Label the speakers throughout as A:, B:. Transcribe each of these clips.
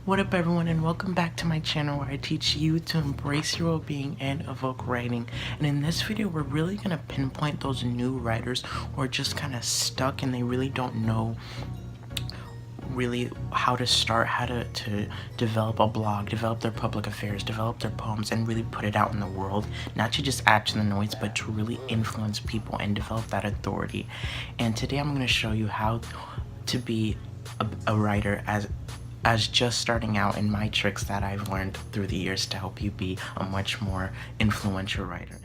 A: What up everyone, and welcome back to my channel where I teach you to embrace your well-being and evoke writing. And in this video we're really going to pinpoint those new writers who are just kind of stuck and they really don't know really how to start, how to develop a blog, develop their public affairs, develop their poems, and really put it out in the world, not to just add to the noise but to really influence people and develop that authority. And today I'm going to show you how to be a writer as just starting out, and my tricks that I've learned through the years to help you be a much more influential writer.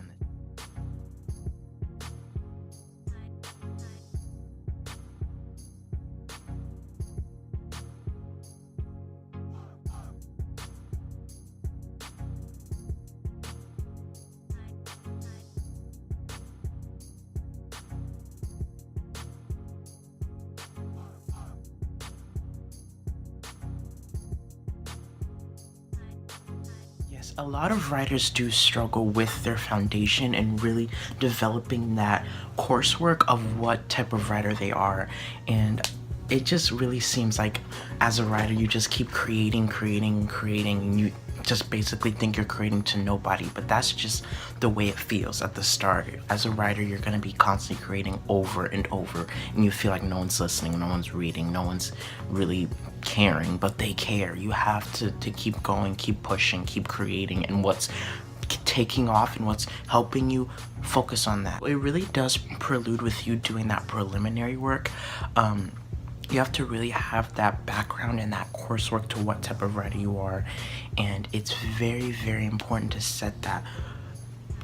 A: A lot of writers do struggle with their foundation and really developing that coursework of what type of writer they are, and it just really seems like as a writer you just keep creating, and you just basically think you're creating to nobody, but that's just the way it feels at the start. As a writer, you're going to be constantly creating over and over, and you feel like no one's listening, no one's reading, no one's really caring, but they care. You have to keep going, keep pushing, keep creating, and what's taking off and what's helping you focus on that. It really does prelude with you doing that preliminary work. You have to really have that background and that coursework to what type of writer you are, and it's very important to set that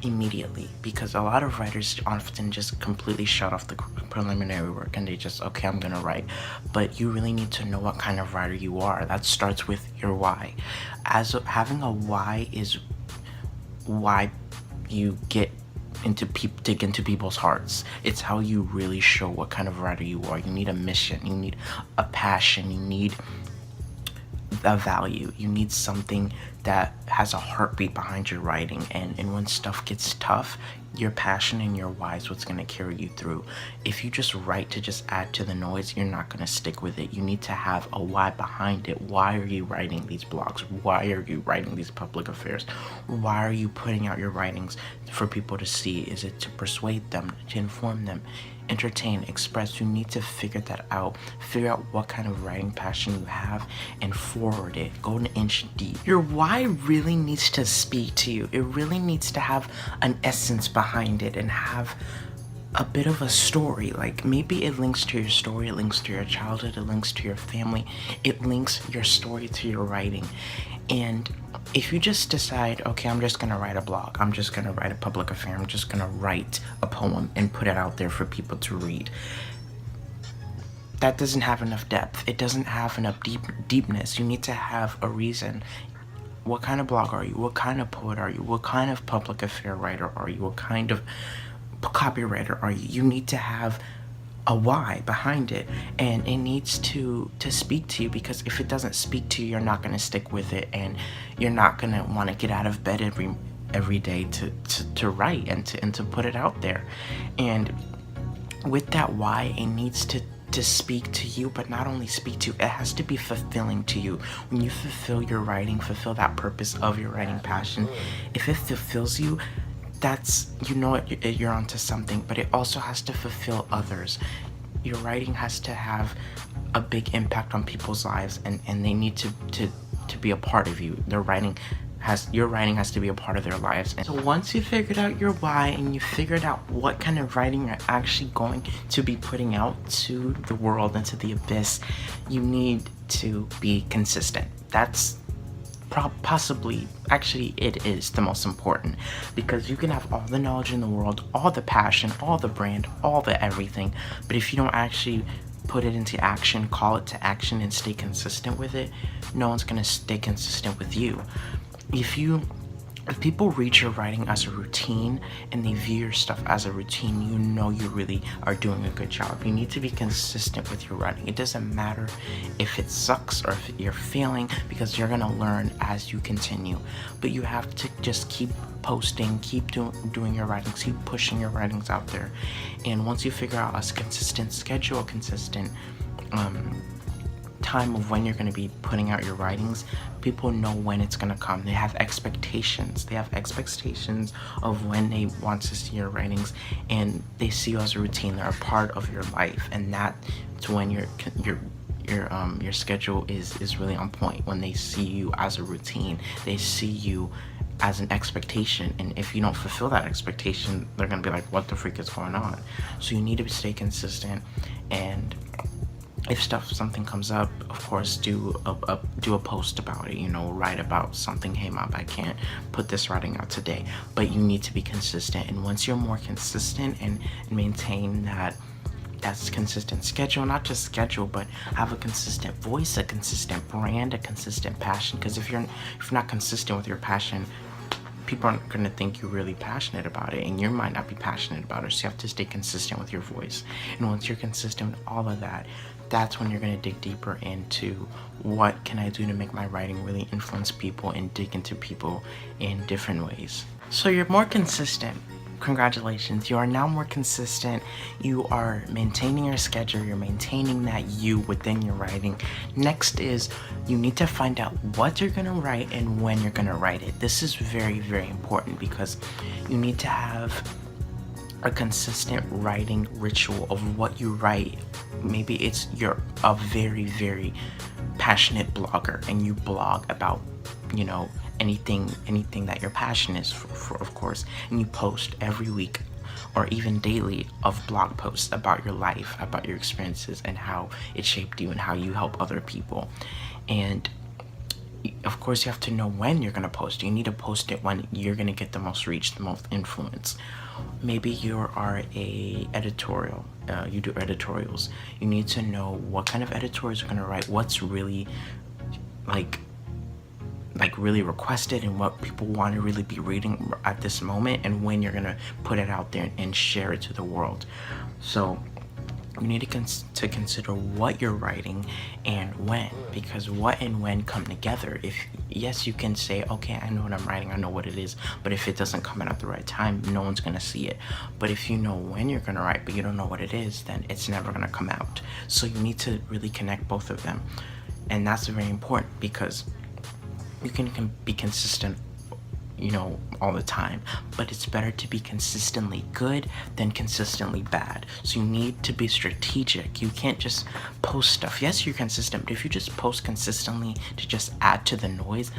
A: immediately, because a lot of writers often just completely shut off the preliminary work and they just, okay, I'm gonna write. But you really need to know what kind of writer you are. That starts with your why. Having a why is why you dig into people's hearts. It's how you really show what kind of writer you are. You need a mission, you need a passion, you need a value, you need something that has a heartbeat behind your writing. And when stuff gets tough, your passion and your why is what's going to carry you through. If you just write to just add to the noise, you're not going to stick with it. You need to have a why behind it. Why are you writing these blogs? Why are you writing these public affairs? Why are you putting out your writings for people to see? Is it to persuade them, to inform them, entertain, express? You need to figure that out. Figure out what kind of writing passion you have and forward it. Go an inch deep. Your why really needs to speak to you. It really needs to have an essence behind it and have a bit of a story. Like, maybe it links to your story, it links to your childhood, it links to your family, it links your story to your writing. And if you just decide, okay, I'm just gonna write a blog, I'm just gonna write a public affair, I'm just gonna write a poem and put it out there for people to read, that doesn't have enough depth. It doesn't have enough deepness. You need to have a reason. What kind of blog are you? What kind of poet are you? What kind of public affair writer are you? What kind of copywriter are you? You need to have a why behind it, and it needs to speak to you, because if it doesn't speak to you, you're not going to stick with it, and you're not going to want to get out of bed every day to write and to put it out there. And with that why, it needs to speak to you, but not only speak to you, it has to be fulfilling to you. When you fulfill your writing, fulfill that purpose of your writing passion, if it fulfills you, that's, you know, you're onto something. But it also has to fulfill others. Your writing has to have a big impact on people's lives, and they need to be a part of you. Your writing has to be a part of their lives. And so once you figured out your why and you figured out what kind of writing you're actually going to be putting out to the world, into the abyss, you need to be consistent. That's possibly, actually, it is the most important, because you can have all the knowledge in the world, all the passion, all the brand, all the everything, but if you don't actually put it into action, call it to action, and stay consistent with it, no one's gonna stay consistent with you. If people read your writing as a routine and they view your stuff as a routine, you know you really are doing a good job. You need to be consistent with your writing. It doesn't matter if it sucks or if you're failing, because you're gonna learn as you continue. But you have to just keep posting, keep doing your writings, keep pushing your writings out there. And once you figure out a consistent schedule, a consistent time of when you're going to be putting out your writings, people know when it's going to come. They have expectations. They have expectations of when they want to see your writings, and they see you as a routine. They're a part of your life, and that's when your schedule is really on point. When they see you as a routine, they see you as an expectation, and if you don't fulfill that expectation, they're gonna be like, what the freak is going on? So you need to stay consistent, and if something comes up, of course, do a post about it, write about something. Hey mom, I can't put this writing out today, but you need to be consistent. And once you're more consistent and maintain that's consistent schedule, not just schedule, but have a consistent voice, a consistent brand, a consistent passion. Because if you're not consistent with your passion, people aren't going to think you're really passionate about it, and you might not be passionate about it. So you have to stay consistent with your voice. And once you're consistent with all of that, that's when you're going to dig deeper into what can I do to make my writing really influence people and dig into people in different ways. So you're more consistent. Congratulations, you are now more consistent. You are maintaining your schedule. You're maintaining that you within your writing. Next is you need to find out what you're going to write and when you're going to write it. This is very, very important, because you need to have a consistent writing ritual of what you write. Maybe you're a very, very passionate blogger, and you blog about, anything that your passion is for, of course, and you post every week or even daily of blog posts about your life, about your experiences, and how it shaped you and how you help other people. And of course, you have to know when you're going to post. You need to post it when you're going to get the most reach, the most influence. Maybe you are a editorial, you do editorials. You need to know what kind of editorials you're going to write, what's really like really requested, and what people want to really be reading at this moment, and when you're going to put it out there and share it to the world. So you need to consider what you're writing and when, because what and when come together. Yes, you can say, okay, I know what I'm writing, I know what it is, but if it doesn't come out at the right time, no one's going to see it. But if you know when you're going to write, but you don't know what it is, then it's never going to come out. So you need to really connect both of them. And that's very important, because you can be consistent all the time, but it's better to be consistently good than consistently bad. So you need to be strategic. You can't just post stuff. Yes, you're consistent, but if you just post consistently to just add to the noise,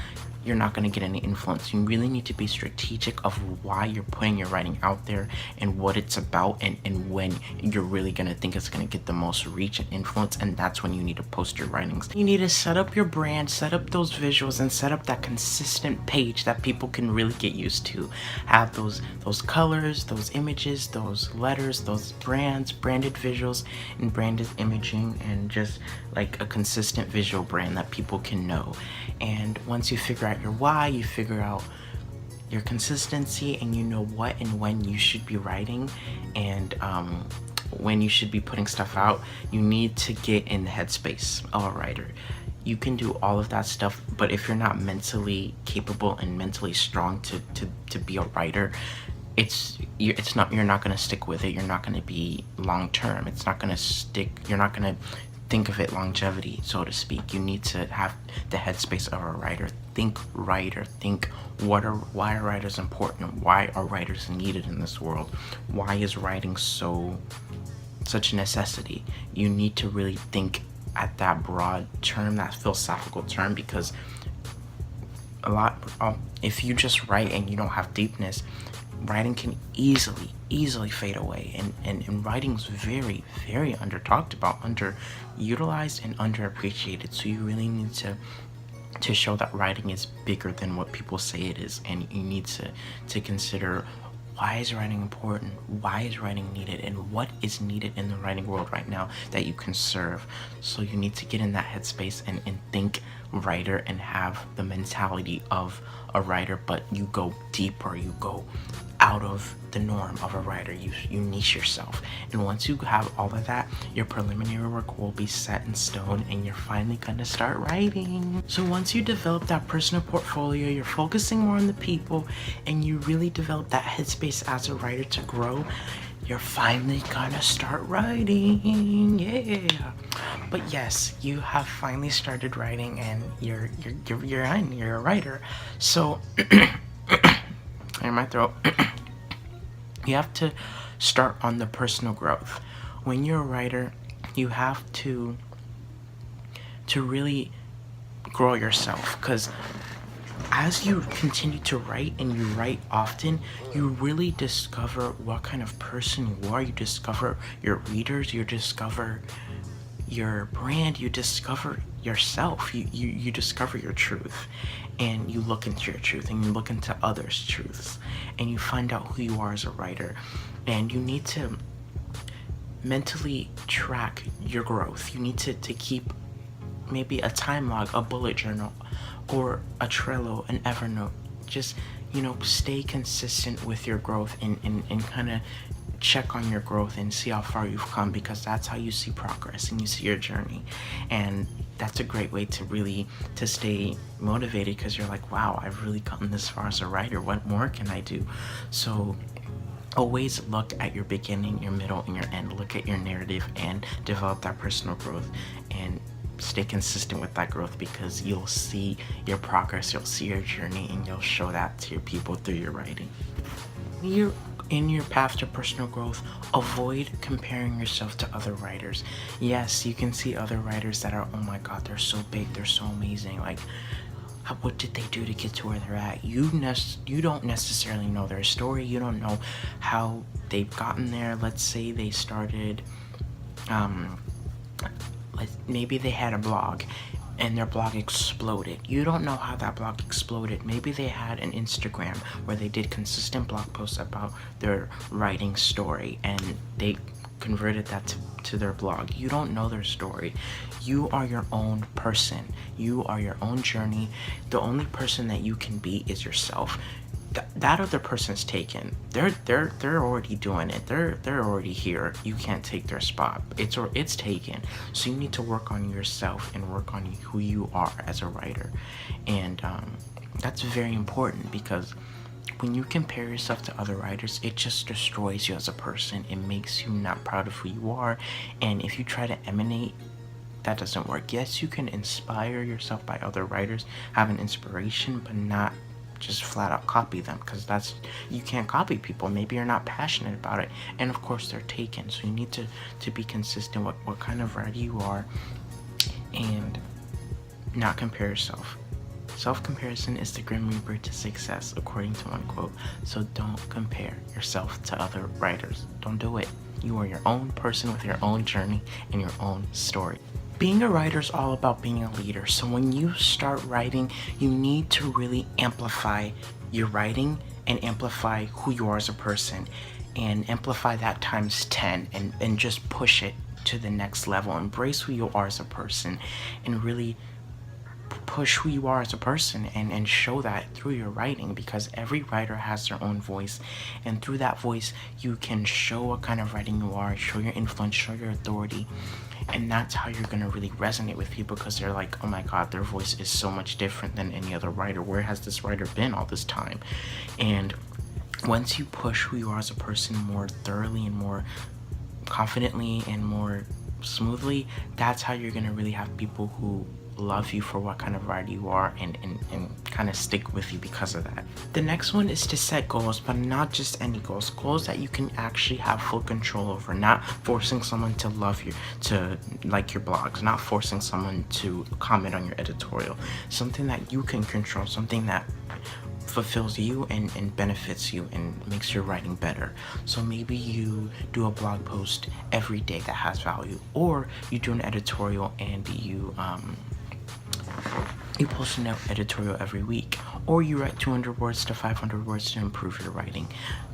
A: you're not going to get any influence. You really need to be strategic of why you're putting your writing out there and what it's about, and when you're really going to think it's going to get the most reach and influence, and that's when you need to post your writings. You need to set up your brand, set up those visuals, and set up that consistent page that people can really get used to. Have those colors, those images, those letters, those branded visuals and branded imaging, and just like a consistent visual brand that people can know. And once you figure out your why, you figure out your consistency, and you know what and when you should be writing, and when you should be putting stuff out, you need to get in the headspace of a writer. You can do all of that stuff, but if you're not mentally capable and mentally strong to be a writer, you're not going to stick with it. You're not going to be long term. It's not going to stick. You're not going to think of it longevity, so to speak. You need to have the headspace of a writer. Think writer. Think why are writers important? Why are writers needed in this world? Why is writing such a necessity? You need to really think at that broad term, that philosophical term, because if you just write and you don't have deepness, writing can easily fade away, and writing's very, very under talked about, underutilized, and underappreciated. So you really need to show that writing is bigger than what people say it is, and you need to consider, why is writing important? Why is writing needed? And what is needed in the writing world right now that you can serve? So you need to get in that headspace and think writer, and have the mentality of a writer, but you go deeper, you go out of the norm of a writer. You niche yourself, and once you have all of that, your preliminary work will be set in stone, and you're finally gonna start writing. So once you develop that personal portfolio, you're focusing more on the people, and you really develop that headspace as a writer to grow, you're finally gonna start writing. Yeah. But yes, you have finally started writing, and you're a writer. So, in my throat, you have to start on the personal growth. When you're a writer, you have to really grow yourself, because as you continue to write and you write often, you really discover what kind of person you are. You discover your readers, you discover your brand, you discover yourself, you discover your truth, and you look into your truth and you look into others' truths, and you find out who you are as a writer. And you need to mentally track your growth. You need to keep maybe a time log, a bullet journal, or a Trello, an Evernote. Just, stay consistent with your growth, and kind of check on your growth and see how far you've come, because that's how you see progress and you see your journey. And that's a great way to stay motivated, because you're like, wow, I've really gotten this far as a writer. What more can I do? So always look at your beginning, your middle, and your end. Look at your narrative and develop that personal growth, and stay consistent with that growth, because you'll see your progress, you'll see your journey, and you'll show that to your people through your writing. You're in your path to personal growth, avoid comparing yourself to other writers. Yes, you can see other writers that are, oh my god, they're so big, they're so amazing, like, what did they do to get to where they're at? You don't necessarily know their story. You don't know how they've gotten there. Let's say they started, maybe they had a blog and their blog exploded. You don't know how that blog exploded. Maybe they had an Instagram where they did consistent blog posts about their writing story, and they converted that to their blog. You don't know their story. You are your own person. You are your own journey. The only person that you can be is yourself. That other person's taken. They're already doing it. They're already here. You can't take their spot. It's taken. So you need to work on yourself and work on who you are as a writer. And that's very important, because when you compare yourself to other writers, it just destroys you as a person. It makes you not proud of who you are. And if you try to emanate, that doesn't work. Yes, you can inspire yourself by other writers, have an inspiration, but not just flat out copy them, because you can't copy people. Maybe you're not passionate about it, and of course they're taken. So you need to be consistent with what kind of writer you are, and not compare yourself. Self-comparison is the grim reaper to success, according to one quote. So don't compare yourself to other writers. Don't do it. You are your own person with your own journey and your own story. Being a writer is all about being a leader. So when you start writing, you need to really amplify your writing and amplify who you are as a person, and amplify that times 10, and just push it to the next level. Embrace who you are as a person, and really push who you are as a person, and show that through your writing, because every writer has their own voice, and through that voice you can show what kind of writing you are, show your influence, show your authority. And that's how you're gonna really resonate with people, because they're like, oh my god, their voice is so much different than any other writer. Where has this writer been all this time? And once you push who you are as a person more thoroughly and more confidently and more smoothly, that's how you're gonna really have people who love you for what kind of writer you are, and kind of stick with you because of that. The next one is to set goals, but not just any goals. Goals that you can actually have full control over, not forcing someone to love you, to like your blogs, not forcing someone to comment on your editorial. Something that you can control, something that fulfills you and benefits you and makes your writing better. So maybe you do a blog post every day that has value, or you do an editorial and you post an editorial every week, or you write 200 words to 500 words to improve your writing.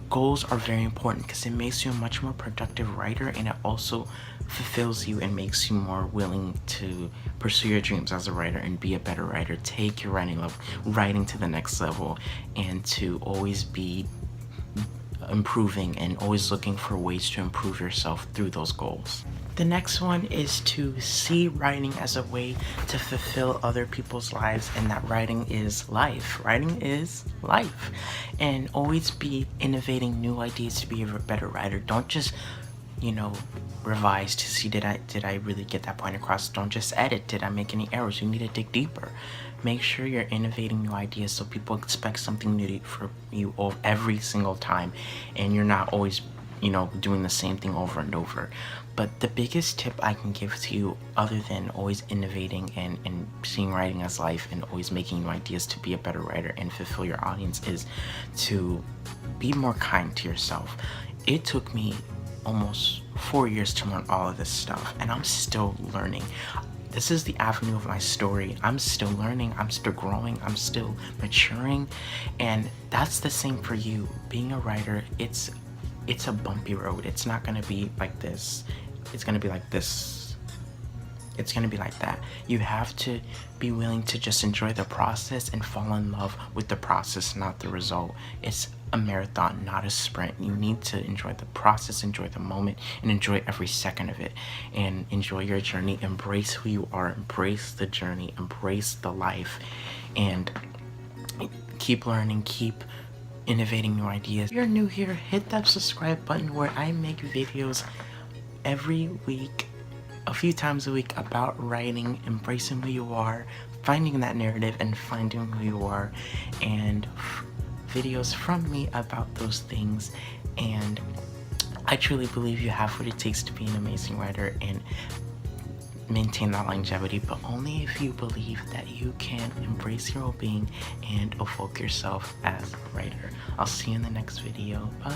A: Goals are very important, because it makes you a much more productive writer, and it also fulfills you and makes you more willing to pursue your dreams as a writer and be a better writer, take your writing to the next level, and to always be improving and always looking for ways to improve yourself through those goals. The next one is to see writing as a way to fulfill other people's lives, and that writing is life. Writing is life. And always be innovating new ideas to be a better writer. Don't just you know, revise to see did I really get that point across. Don't just edit. Did I make any errors? You need to dig deeper. Make sure you're innovating new ideas so people expect something new for you every single time, and you're not always, doing the same thing over and over. But the biggest tip I can give to you, other than always innovating and seeing writing as life and always making new ideas to be a better writer and fulfill your audience, is to be more kind to yourself. It took me almost 4 years to learn all of this stuff, and I'm still learning. This is the avenue of my story. I'm still learning, I'm still growing, I'm still maturing, and that's the same for you. Being a writer, it's a bumpy road. It's not gonna be like this. It's gonna be like this. It's gonna be like that. You have to be willing to just enjoy the process and fall in love with the process, not the result. It's a marathon, not a sprint. You need to enjoy the process, enjoy the moment, and enjoy every second of it. And enjoy your journey. Embrace who you are. Embrace the journey. Embrace the life. And keep learning. Keep innovating new ideas. If you're new here, hit that subscribe button where I make videos every week, a few times a week, about writing, embracing who you are, finding that narrative and finding who you are, and videos from me about those things. And I truly believe you have what it takes to be an amazing writer and maintain that longevity, but only if you believe that you can embrace your well-being and evoke yourself as a writer. I'll see you in the next video. Bye.